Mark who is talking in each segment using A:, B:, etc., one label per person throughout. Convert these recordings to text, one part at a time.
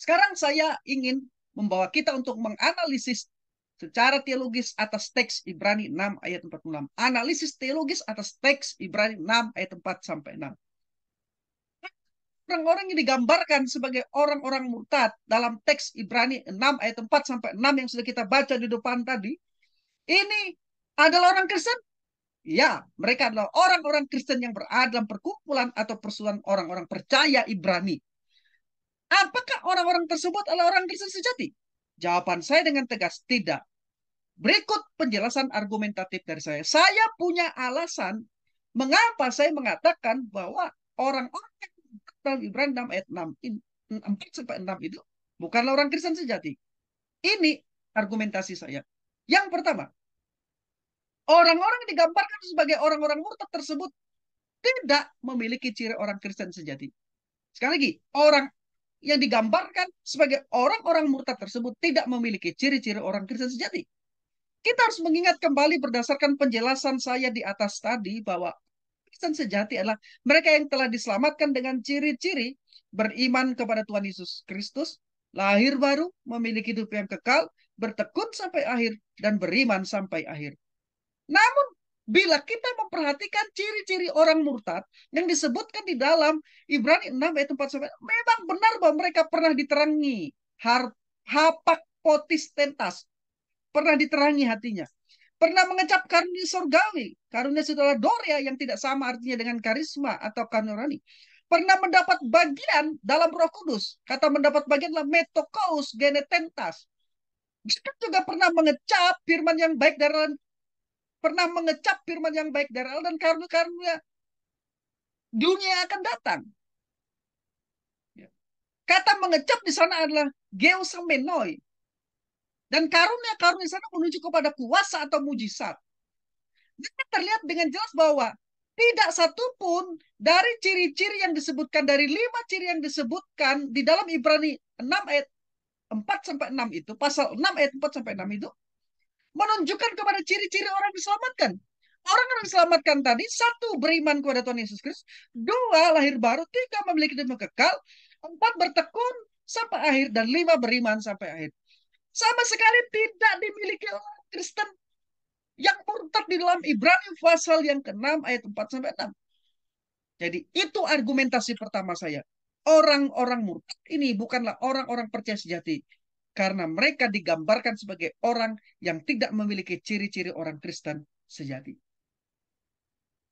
A: Sekarang saya ingin membawa kita untuk menganalisis secara teologis atas teks Ibrani 6 ayat 46. Analisis teologis atas teks Ibrani 6 ayat 4 sampai 6. Orang-orang yang digambarkan sebagai orang-orang murtad dalam teks Ibrani 6 ayat 4 sampai 6 yang sudah kita baca di depan tadi, ini adalah orang Kristen. Ya, mereka adalah orang-orang Kristen yang berada dalam perkumpulan atau persatuan orang-orang percaya Ibrani. Apakah orang-orang tersebut adalah orang Kristen sejati? Jawaban saya dengan tegas, tidak. Berikut penjelasan argumentatif dari saya. Saya punya alasan mengapa saya mengatakan bahwa orang-orang yang dalam Ibrani 6 ayat 6, 4 sampai 6 itu bukanlah orang Kristen sejati. Ini argumentasi saya. Yang pertama, orang-orang yang digambarkan sebagai orang-orang murtad tersebut tidak memiliki ciri orang Kristen sejati. Sekali lagi, orang yang digambarkan sebagai orang-orang murtad tersebut tidak memiliki ciri-ciri orang Kristen sejati. Kita harus mengingat kembali berdasarkan penjelasan saya di atas tadi bahwa Kristen sejati adalah mereka yang telah diselamatkan dengan ciri-ciri beriman kepada Tuhan Yesus Kristus, lahir baru, memiliki hidup yang kekal, bertekun sampai akhir, dan beriman sampai akhir. Namun, bila kita memperhatikan ciri-ciri orang murtad yang disebutkan di dalam Ibrani 6 ayat 4 sampai, memang benar bahwa mereka pernah diterangi hapak potis tentas, pernah diterangi hatinya, pernah mengecap karunia surgawi, karunia saudara Doria yang tidak sama artinya dengan karisma atau karunia rohani, pernah mendapat bagian dalam Roh Kudus, kata mendapat bagian dalam metokous genetentas. Mereka juga pernah mengecap firman yang baik dari Allah, pernah mengecap firman yang baik dari Allah dan karunia-karunia dunia yang akan datang. Kata mengecap di sana adalah geosamenoi. Dan karunia-karunia sana menuju kepada kuasa atau mujizat. Jadi terlihat dengan jelas bahwa tidak satupun dari ciri-ciri yang disebutkan, dari 5 ciri yang disebutkan di dalam Ibrani 6 ayat 4 sampai 6 itu, pasal 6 ayat 4 sampai 6 itu, menunjukkan kepada ciri-ciri orang diselamatkan. Orang yang diselamatkan tadi, 1, beriman kepada Tuhan Yesus Kristus, 2, lahir baru, 3, memiliki hidup kekal, 4, bertekun sampai akhir, dan 5, beriman sampai akhir. Sama sekali tidak dimiliki orang Kristen yang murtad di dalam Ibrani pasal yang ke-6 ayat 4 sampai 6. Jadi itu argumentasi pertama saya. Orang-orang murtad ini bukanlah orang-orang percaya sejati karena mereka digambarkan sebagai orang yang tidak memiliki ciri-ciri orang Kristen sejati.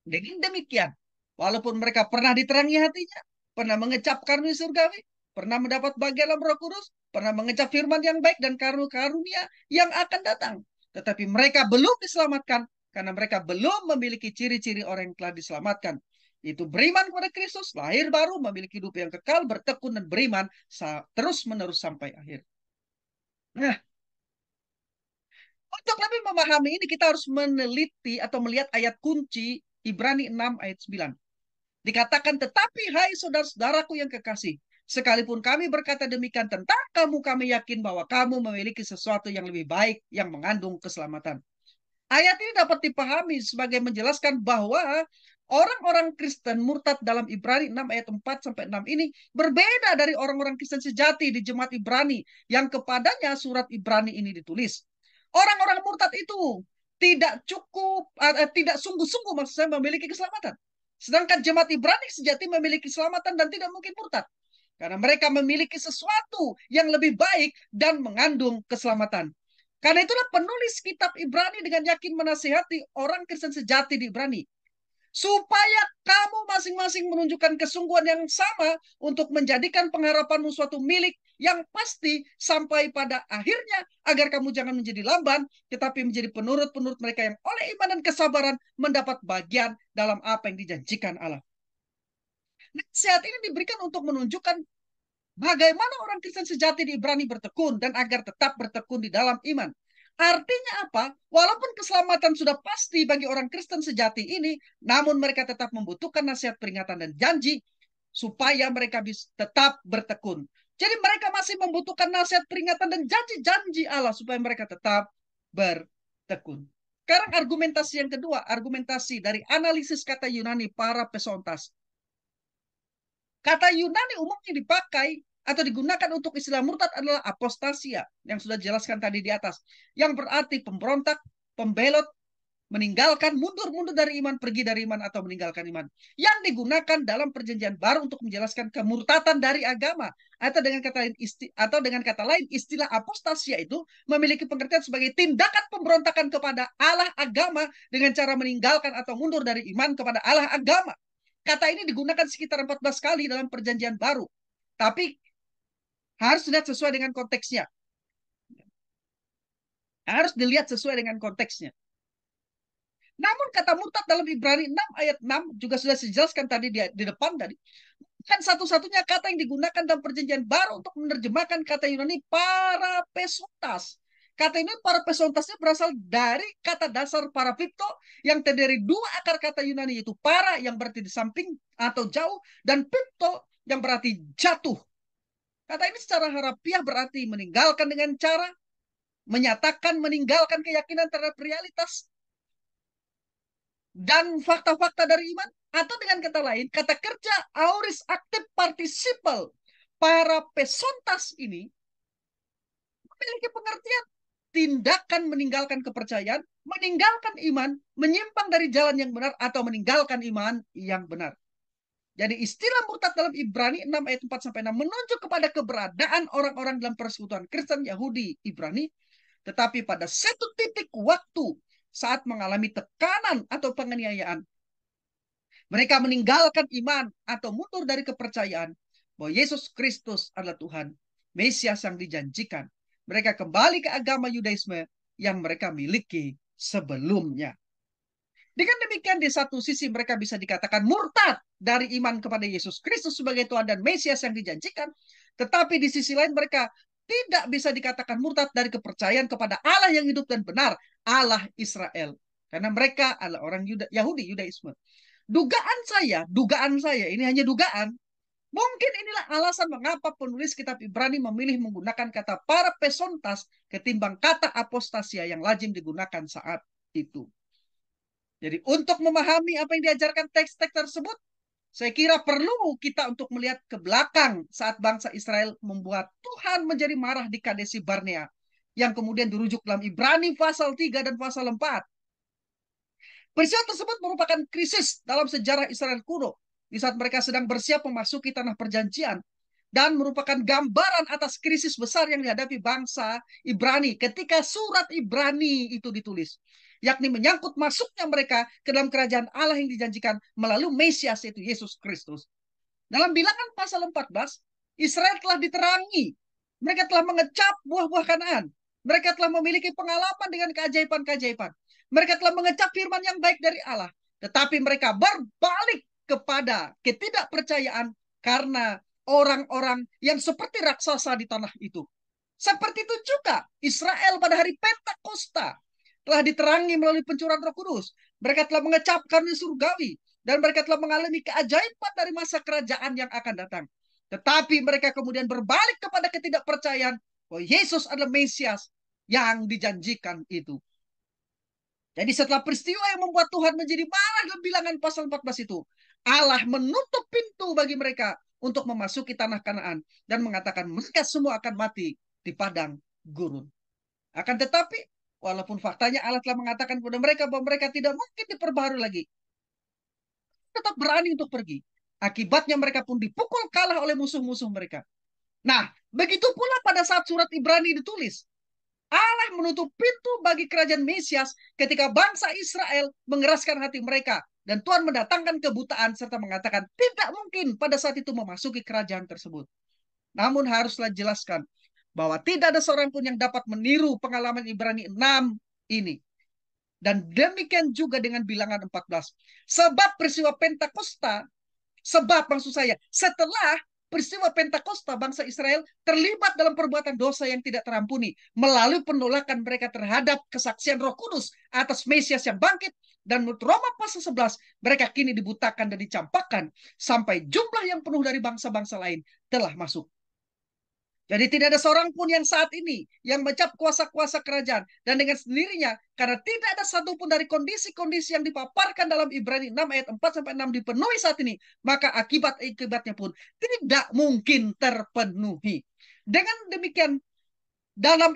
A: Dengan demikian, walaupun mereka pernah diterangi hatinya, pernah mengecap karunia surgawi, pernah mendapat bagian dalam Roh Kudus, pernah mengecap firman yang baik dan karunia yang akan datang, tetapi mereka belum diselamatkan karena mereka belum memiliki ciri-ciri orang yang telah diselamatkan. Itu beriman kepada Kristus, lahir baru, memiliki hidup yang kekal, bertekun dan beriman terus-menerus sampai akhir. Nah, untuk lebih memahami ini kita harus meneliti atau melihat ayat kunci Ibrani 6 ayat 9. Dikatakan, tetapi hai saudara-saudaraku yang kekasih, sekalipun kami berkata demikian tentang kamu, kami yakin bahwa kamu memiliki sesuatu yang lebih baik yang mengandung keselamatan. Ayat ini dapat dipahami sebagai menjelaskan bahwa orang-orang Kristen murtad dalam Ibrani 6 ayat 4 sampai 6 ini berbeda dari orang-orang Kristen sejati di jemaat Ibrani yang kepadanya surat Ibrani ini ditulis. Orang-orang murtad itu tidak cukup, tidak sungguh-sungguh maksud saya memiliki keselamatan. Sedangkan jemaat Ibrani sejati memiliki keselamatan dan tidak mungkin murtad. Karena mereka memiliki sesuatu yang lebih baik dan mengandung keselamatan. Karena itulah penulis kitab Ibrani dengan yakin menasihati orang Kristen sejati di Ibrani. Supaya kamu masing-masing menunjukkan kesungguhan yang sama untuk menjadikan pengharapanmu suatu milik yang pasti sampai pada akhirnya, agar kamu jangan menjadi lamban, tetapi menjadi penurut-penurut mereka yang oleh iman dan kesabaran mendapat bagian dalam apa yang dijanjikan Allah. Nasihat ini diberikan untuk menunjukkan bagaimana orang Kristen sejati di Ibrani bertekun dan agar tetap bertekun di dalam iman. Artinya apa? Walaupun keselamatan sudah pasti bagi orang Kristen sejati ini, namun mereka tetap membutuhkan nasihat, peringatan, dan janji supaya mereka bisa tetap bertekun. Jadi mereka masih membutuhkan nasihat, peringatan, dan janji-janji Allah supaya mereka tetap bertekun. Sekarang argumentasi yang kedua, argumentasi dari analisis kata Yunani para pesontas. Kata Yunani umumnya dipakai atau digunakan untuk istilah murtad adalah apostasia yang sudah dijelaskan tadi di atas, yang berarti pemberontak, pembelot, meninggalkan, mundur dari iman, pergi dari iman, atau meninggalkan iman. Yang digunakan dalam perjanjian baru untuk menjelaskan kemurtatan dari agama. Atau dengan kata lain, istilah apostasia itu memiliki pengertian sebagai tindakan pemberontakan kepada Allah agama dengan cara meninggalkan atau mundur dari iman kepada Allah agama. Kata ini digunakan sekitar 14 kali dalam perjanjian baru. Tapi harus dilihat sesuai dengan konteksnya. Harus dilihat sesuai dengan konteksnya. Namun kata murtad dalam Ibrani 6 ayat 6 juga sudah dijelaskan tadi di depan tadi. Kan satu-satunya kata yang digunakan dalam perjanjian baru untuk menerjemahkan kata Yunani parapesontas. Kata ini parapesontasnya berasal dari kata dasar parapipto yang terdiri dua akar kata Yunani, yaitu para yang berarti di samping atau jauh dan pipto yang berarti jatuh. Kata ini secara harafiah berarti meninggalkan dengan cara menyatakan meninggalkan keyakinan terhadap realitas dan fakta-fakta dari iman, atau dengan kata lain, kata kerja aorist aktif participle para pesontas ini memiliki pengertian tindakan meninggalkan kepercayaan, meninggalkan iman, menyimpang dari jalan yang benar, atau meninggalkan iman yang benar. Jadi istilah murtad dalam Ibrani 6 ayat 4 sampai 6 menunjuk kepada keberadaan orang-orang dalam persekutuan Kristen Yahudi Ibrani, tetapi pada satu titik waktu saat mengalami tekanan atau penganiayaan, mereka meninggalkan iman atau mundur dari kepercayaan bahwa Yesus Kristus adalah Tuhan, Mesias yang dijanjikan. Mereka kembali ke agama Yudaisme yang mereka miliki sebelumnya. Dengan demikian, di satu sisi mereka bisa dikatakan murtad dari iman kepada Yesus Kristus sebagai Tuhan dan Mesias yang dijanjikan. Tetapi di sisi lain mereka tidak bisa dikatakan murtad dari kepercayaan kepada Allah yang hidup dan benar, Allah Israel. Karena mereka adalah orang Yahudi, Yudaisme. Dugaan saya, ini hanya dugaan. Mungkin inilah alasan mengapa penulis kitab Ibrani memilih menggunakan kata parapesontas ketimbang kata apostasia yang lazim digunakan saat itu. Jadi untuk memahami apa yang diajarkan teks-teks tersebut, saya kira perlu kita untuk melihat ke belakang saat bangsa Israel membuat Tuhan menjadi marah di Kadesi Barnea, yang kemudian dirujuk dalam Ibrani pasal 3 dan pasal 4. Peristiwa tersebut merupakan krisis dalam sejarah Israel kuno, di saat mereka sedang bersiap memasuki tanah perjanjian, dan merupakan gambaran atas krisis besar yang dihadapi bangsa Ibrani ketika surat Ibrani itu ditulis, yakni menyangkut masuknya mereka ke dalam kerajaan Allah yang dijanjikan melalui Mesias, yaitu Yesus Kristus. Dalam bilangan pasal 14, Israel telah diterangi. Mereka telah mengecap buah-buah Kanaan. Mereka telah memiliki pengalaman dengan keajaiban-keajaiban. Mereka telah mengecap firman yang baik dari Allah. Tetapi mereka berbalik kepada ketidakpercayaan karena orang-orang yang seperti raksasa di tanah itu. Seperti itu juga Israel pada hari Pentakosta telah diterangi melalui pencurahan Roh Kudus. Mereka telah mengecap karunia surgawi dan mereka telah mengalami keajaiban dari masa kerajaan yang akan datang. Tetapi mereka kemudian berbalik kepada ketidakpercayaan bahwa Yesus adalah Mesias yang dijanjikan itu. Jadi setelah peristiwa yang membuat Tuhan menjadi marah dalam bilangan pasal 14 itu, Allah menutup pintu bagi mereka untuk memasuki tanah Kanaan dan mengatakan mereka semua akan mati di padang gurun. Akan tetapi, walaupun faktanya Allah telah mengatakan kepada mereka bahwa mereka tidak mungkin diperbarui lagi, tetap berani untuk pergi. Akibatnya mereka pun dipukul kalah oleh musuh-musuh mereka. Nah, begitu pula pada saat surat Ibrani ditulis, Allah menutup pintu bagi kerajaan Mesias ketika bangsa Israel mengeraskan hati mereka. Dan Tuhan mendatangkan kebutaan serta mengatakan tidak mungkin pada saat itu memasuki kerajaan tersebut. Namun haruslah jelaskan bahwa tidak ada seorang pun yang dapat meniru pengalaman Ibrani 6 ini. Dan demikian juga dengan bilangan 14. Sebab peristiwa Pentakosta, maksud saya, setelah peristiwa Pentakosta, bangsa Israel terlibat dalam perbuatan dosa yang tidak terampuni melalui penolakan mereka terhadap kesaksian Roh Kudus atas Mesias yang bangkit. Dan menurut Roma pasal 11, mereka kini dibutakan dan dicampakkan sampai jumlah yang penuh dari bangsa-bangsa lain telah masuk. Jadi tidak ada seorang pun yang saat ini yang mencap kuasa-kuasa kerajaan. Dan dengan sendirinya, karena tidak ada satupun dari kondisi-kondisi yang dipaparkan dalam Ibrani 6 ayat 4 sampai 6 dipenuhi saat ini, maka akibat-akibatnya pun tidak mungkin terpenuhi. Dengan demikian, dalam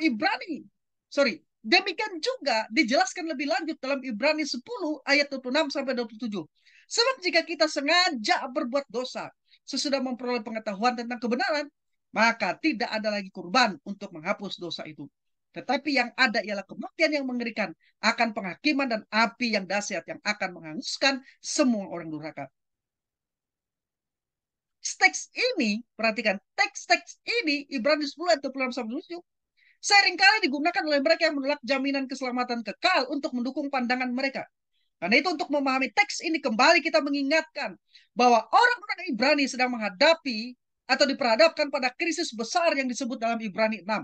A: demikian juga dijelaskan lebih lanjut dalam Ibrani 10 ayat 26 sampai 27. Sebab jika kita sengaja berbuat dosa sesudah memperoleh pengetahuan tentang kebenaran, maka tidak ada lagi kurban untuk menghapus dosa itu. Tetapi yang ada ialah kematian yang mengerikan, akan penghakiman dan api yang dahsyat yang akan menghanguskan semua orang durhaka. Teks ini, perhatikan, teks ini Ibrani 10 ayat 26 sampai 27 seringkali digunakan oleh mereka yang menolak jaminan keselamatan kekal untuk mendukung pandangan mereka. Karena itu untuk memahami teks ini kembali kita mengingatkan bahwa orang-orang Ibrani sedang menghadapi atau diperhadapkan pada krisis besar yang disebut dalam Ibrani 6.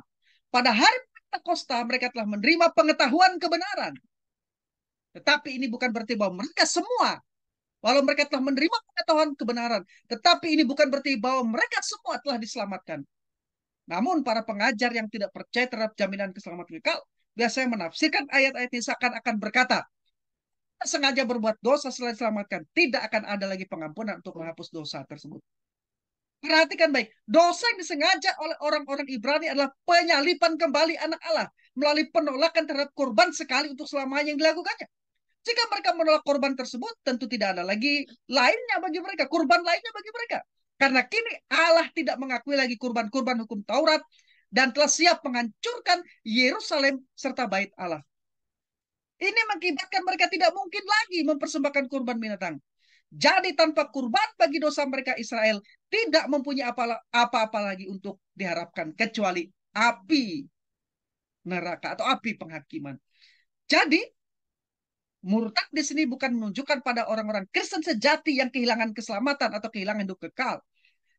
A: Pada hari Pentakosta mereka telah menerima pengetahuan kebenaran. Tetapi ini bukan berarti bahwa mereka semua, walau mereka telah menerima pengetahuan kebenaran, tetapi ini bukan berarti bahwa mereka semua telah diselamatkan. Namun para pengajar yang tidak percaya terhadap jaminan keselamatan kekal biasanya menafsirkan ayat-ayat ini seakan-akan berkata, sengaja berbuat dosa selain diselamatkan, tidak akan ada lagi pengampunan untuk menghapus dosa tersebut. Perhatikan baik, dosa yang disengaja oleh orang-orang Ibrani adalah penyalipan kembali anak Allah melalui penolakan terhadap korban sekali untuk selamanya yang dilakukannya. Jika mereka menolak korban tersebut, tentu tidak ada lagi lainnya bagi mereka, kurban lainnya bagi mereka. Karena kini Allah tidak mengakui lagi kurban-kurban hukum Taurat dan telah siap menghancurkan Yerusalem serta bait Allah. Ini mengakibatkan mereka tidak mungkin lagi mempersembahkan kurban binatang. Jadi tanpa kurban bagi dosa mereka Israel tidak mempunyai apa-apa lagi untuk diharapkan kecuali api neraka atau api penghakiman. Jadi murtad di sini bukan menunjukkan pada orang-orang Kristen sejati yang kehilangan keselamatan atau kehilangan hidup kekal,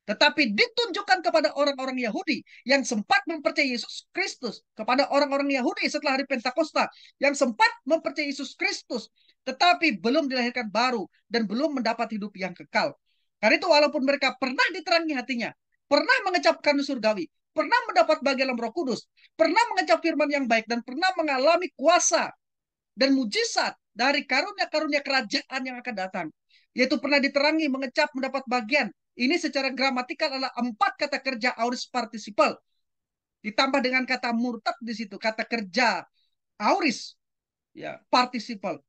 A: tetapi ditunjukkan kepada orang-orang Yahudi yang sempat mempercayai Yesus Kristus, kepada orang-orang Yahudi setelah hari Pentakosta yang sempat mempercayai Yesus Kristus, tetapi belum dilahirkan baru dan belum mendapat hidup yang kekal. Karena itu walaupun mereka pernah diterangi hatinya, pernah mengecapkan surgawi, pernah mendapat bagian dalam Roh Kudus, pernah mengecap firman yang baik, dan pernah mengalami kuasa dan mujizat dari karunia-karunia kerajaan yang akan datang, yaitu pernah diterangi, mengecap, mendapat bagian. Ini secara gramatikal adalah 4 kata kerja aorist participle ditambah dengan kata murtad di situ, kata kerja aorist ya participle.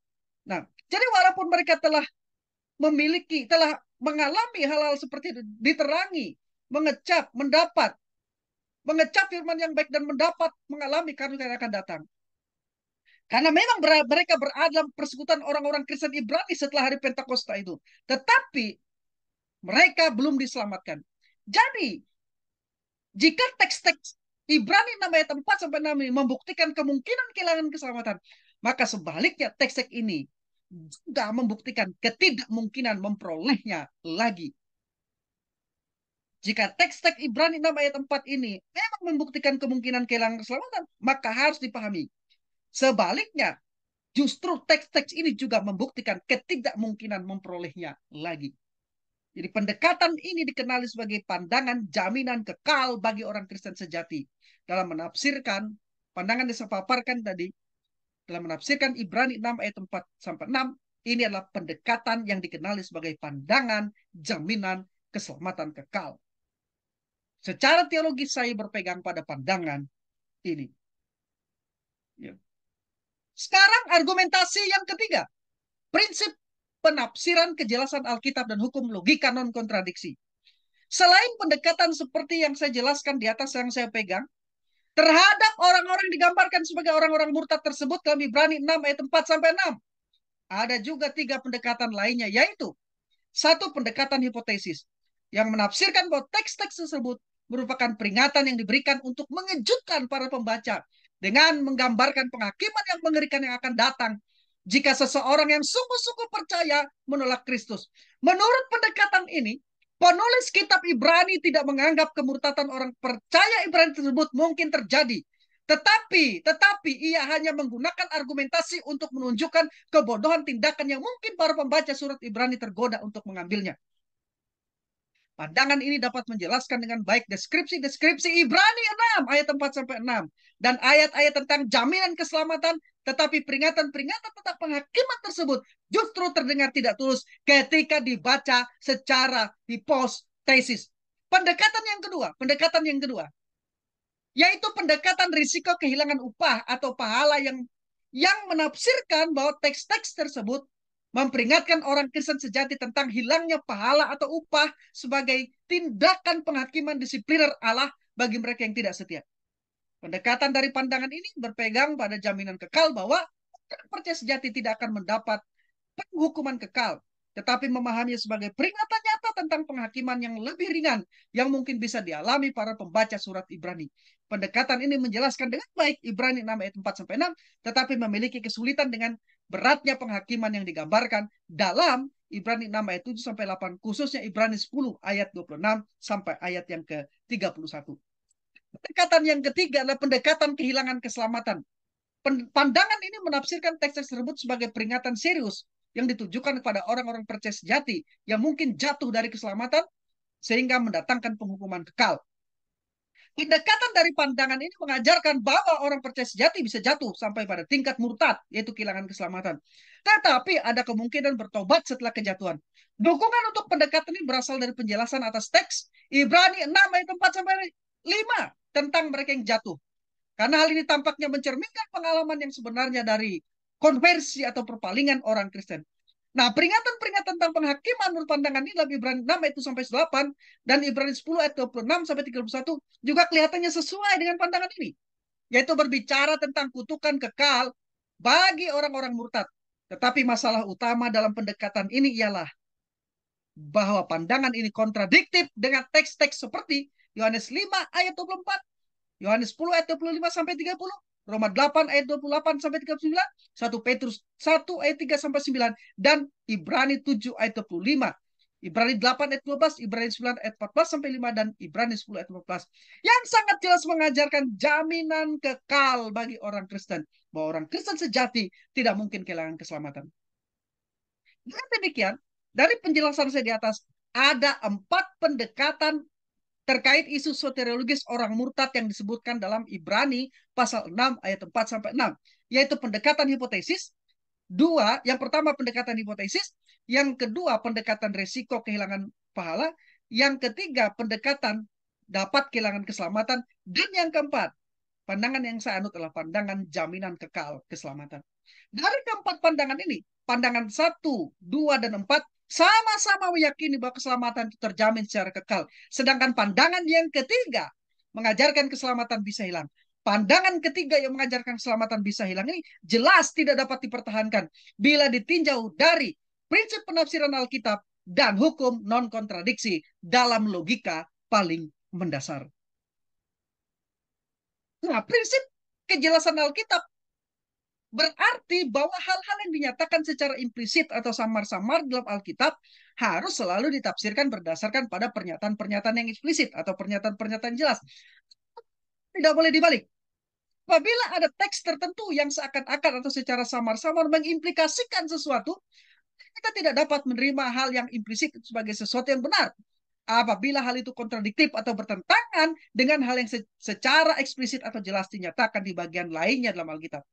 A: Nah, jadi walaupun mereka telah mengalami hal-hal seperti itu, diterangi, mengecap, mengecap firman yang baik dan mendapat mengalami karunia yang akan datang. Karena memang mereka berada dalam persekutuan orang-orang Kristen Ibrani setelah hari Pentakosta itu. Tetapi mereka belum diselamatkan. Jadi, jika teks-teks Ibrani 6 ayat 4 sampai 6 ini membuktikan kemungkinan kehilangan keselamatan, maka sebaliknya teks-teks ini juga membuktikan ketidakmungkinan memperolehnya lagi. Jika teks-teks Ibrani 6 ayat 4 ini memang membuktikan kemungkinan kehilangan keselamatan, maka harus dipahami. Sebaliknya, justru teks-teks ini juga membuktikan ketidakmungkinan memperolehnya lagi. Jadi pendekatan ini dikenali sebagai pandangan jaminan kekal bagi orang Kristen sejati. Dalam menafsirkan, pandangan yang saya paparkan tadi, dalam menafsirkan Ibrani 6 ayat 4 sampai 6, ini adalah pendekatan yang dikenali sebagai pandangan jaminan keselamatan kekal. Secara teologis saya berpegang pada pandangan ini. Ya. Sekarang argumentasi yang ketiga. Prinsip penafsiran kejelasan Alkitab dan hukum logika non-kontradiksi. Selain pendekatan seperti yang saya jelaskan di atas yang saya pegang, terhadap orang-orang digambarkan sebagai orang-orang murtad tersebut dalam Ibrani 6 ayat 4 sampai 6. Ada juga 3 pendekatan lainnya, yaitu 1 pendekatan hipotesis yang menafsirkan bahwa teks-teks tersebut merupakan peringatan yang diberikan untuk mengejutkan para pembaca dengan menggambarkan penghakiman yang mengerikan yang akan datang jika seseorang yang sungguh-sungguh percaya menolak Kristus. Menurut pendekatan ini, penulis kitab Ibrani tidak menganggap kemurtadan orang percaya Ibrani tersebut mungkin terjadi. Tetapi ia hanya menggunakan argumentasi untuk menunjukkan kebodohan tindakan yang mungkin para pembaca surat Ibrani tergoda untuk mengambilnya. Pandangan ini dapat menjelaskan dengan baik deskripsi-deskripsi Ibrani 6 ayat 4 sampai 6 dan ayat-ayat tentang jaminan keselamatan, tetapi peringatan-peringatan tentang penghakiman tersebut justru terdengar tidak tulus ketika dibaca secara hipotesis. Pendekatan yang kedua, yaitu pendekatan risiko kehilangan upah atau pahala yang menafsirkan bahwa teks-teks tersebut memperingatkan orang Kristen sejati tentang hilangnya pahala atau upah sebagai tindakan penghakiman disipliner Allah bagi mereka yang tidak setia. Pendekatan dari pandangan ini berpegang pada jaminan kekal bahwa orang percaya sejati tidak akan mendapat penghukuman kekal, tetapi memahaminya sebagai peringatan nyata tentang penghakiman yang lebih ringan yang mungkin bisa dialami para pembaca surat Ibrani. Pendekatan ini menjelaskan dengan baik Ibrani 6 ayat 4 sampai 6, tetapi memiliki kesulitan dengan beratnya penghakiman yang digambarkan dalam Ibrani 6 ayat 7 sampai 8, khususnya Ibrani 10 ayat 26 sampai ayat yang ke-31. Pendekatan yang ketiga adalah pendekatan kehilangan keselamatan. Pandangan ini menafsirkan teks tersebut sebagai peringatan serius yang ditujukan kepada orang-orang percaya sejati yang mungkin jatuh dari keselamatan sehingga mendatangkan penghukuman kekal. Pendekatan dari pandangan ini mengajarkan bahwa orang percaya sejati bisa jatuh sampai pada tingkat murtad, yaitu kehilangan keselamatan. Tetapi ada kemungkinan bertobat setelah kejatuhan. Dukungan untuk pendekatan ini berasal dari penjelasan atas teks Ibrani 6 ayat 4 sampai 5 tentang mereka yang jatuh. Karena hal ini tampaknya mencerminkan pengalaman yang sebenarnya dari konversi atau perpalingan orang Kristen. Nah, peringatan-peringatan tentang penghakiman menurut pandangan ini dalam Ibrani 6 ayat 1 sampai 8 dan Ibrani 10 ayat 26 sampai 31 juga kelihatannya sesuai dengan pandangan ini, yaitu berbicara tentang kutukan kekal bagi orang-orang murtad. Tetapi masalah utama dalam pendekatan ini ialah bahwa pandangan ini kontradiktif dengan teks-teks seperti Yohanes 5 ayat 24, Yohanes 10 ayat 25 sampai 30, Roma 8 ayat 28 sampai 39, 1 Petrus 1 ayat 3 sampai 9, dan Ibrani 7 ayat 25. Ibrani 8 ayat 12, Ibrani 9 ayat 14 sampai 5, dan Ibrani 10 ayat 15. Yang sangat jelas mengajarkan jaminan kekal bagi orang Kristen. Bahwa orang Kristen sejati tidak mungkin kehilangan keselamatan. Dengan demikian, dari penjelasan saya di atas, ada 4 pendekatan terkait isu soteriologis orang murtad yang disebutkan dalam Ibrani pasal 6 ayat 4 sampai 6, yaitu pendekatan hipotesis. Yang pertama pendekatan hipotesis, yang kedua pendekatan resiko kehilangan pahala, yang ketiga pendekatan dapat kehilangan keselamatan, dan yang keempat pandangan yang saya anut adalah pandangan jaminan kekal keselamatan. Dari keempat pandangan ini, pandangan 1, 2, dan 4 sama-sama meyakini bahwa keselamatan itu terjamin secara kekal. Sedangkan pandangan yang ketiga mengajarkan keselamatan bisa hilang. Pandangan ketiga yang mengajarkan keselamatan bisa hilang ini jelas tidak dapat dipertahankan bila ditinjau dari prinsip penafsiran Alkitab dan hukum non-kontradiksi dalam logika paling mendasar. Nah, prinsip kejelasan Alkitab berarti bahwa hal-hal yang dinyatakan secara implisit atau samar-samar dalam Alkitab harus selalu ditafsirkan berdasarkan pada pernyataan-pernyataan yang eksplisit atau pernyataan-pernyataan jelas. Tidak boleh dibalik. Apabila ada teks tertentu yang seakan-akan atau secara samar-samar mengimplikasikan sesuatu, kita tidak dapat menerima hal yang implisit sebagai sesuatu yang benar. Apabila hal itu kontradiktif atau bertentangan dengan hal yang secara eksplisit atau jelas dinyatakan di bagian lainnya dalam Alkitab.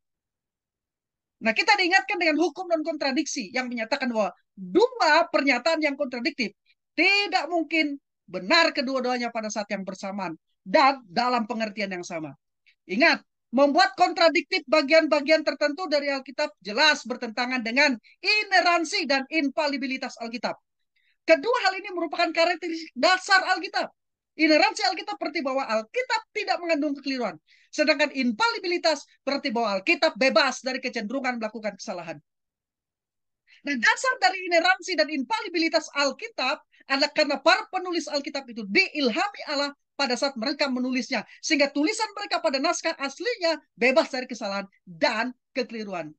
A: Nah, kita diingatkan dengan hukum dan kontradiksi yang menyatakan bahwa dua pernyataan yang kontradiktif tidak mungkin benar kedua-duanya pada saat yang bersamaan dan dalam pengertian yang sama. Ingat, membuat kontradiktif bagian-bagian tertentu dari Alkitab jelas bertentangan dengan ineransi dan infalibilitas Alkitab. Kedua hal ini merupakan karakteristik dasar Alkitab. Ineransi Alkitab berarti bahwa Alkitab tidak mengandung kekeliruan. Sedangkan infalibilitas berarti bahwa Alkitab bebas dari kecenderungan melakukan kesalahan. Nah, dasar dari ineransi dan infalibilitas Alkitab adalah karena para penulis Alkitab itu diilhami Allah pada saat mereka menulisnya. Sehingga tulisan mereka pada naskah aslinya bebas dari kesalahan dan kekeliruan.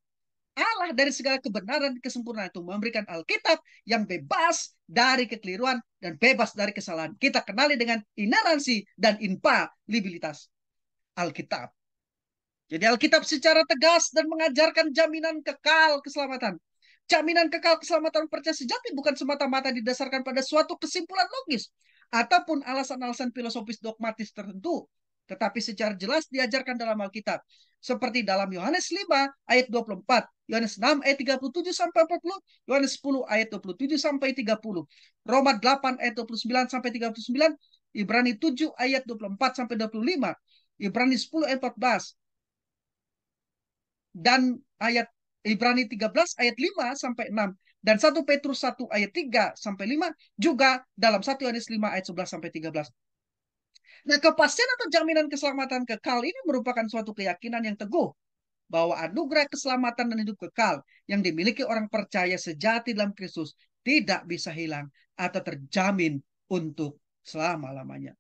A: Allah dari segala kebenaran dan kesempurnaan itu memberikan Alkitab yang bebas dari kekeliruan dan bebas dari kesalahan. Kita kenali dengan ineransi dan infalibilitas Alkitab. Jadi Alkitab secara tegas dan mengajarkan jaminan kekal keselamatan. Jaminan kekal keselamatan percaya sejati bukan semata-mata didasarkan pada suatu kesimpulan logis, ataupun alasan-alasan filosofis dogmatis tertentu, tetapi secara jelas diajarkan dalam Alkitab. Seperti dalam Yohanes 5 ayat 24, Yohanes 6 ayat 37 sampai 40, Yohanes 10 ayat 27 sampai 30, Roma 8 ayat 29 sampai 39, Ibrani 7 ayat 24 sampai 25, Ibrani 10 ayat 14, dan ayat Ibrani 13 ayat 5 sampai 6, dan 1 Petrus 1 ayat 3 sampai 5, juga dalam 1 Yohanes 5 ayat 11 sampai 13. Nah, kepastian atau jaminan keselamatan kekal ini merupakan suatu keyakinan yang teguh bahwa anugerah keselamatan dan hidup kekal yang dimiliki orang percaya sejati dalam Kristus tidak bisa hilang atau terjamin untuk selama-lamanya.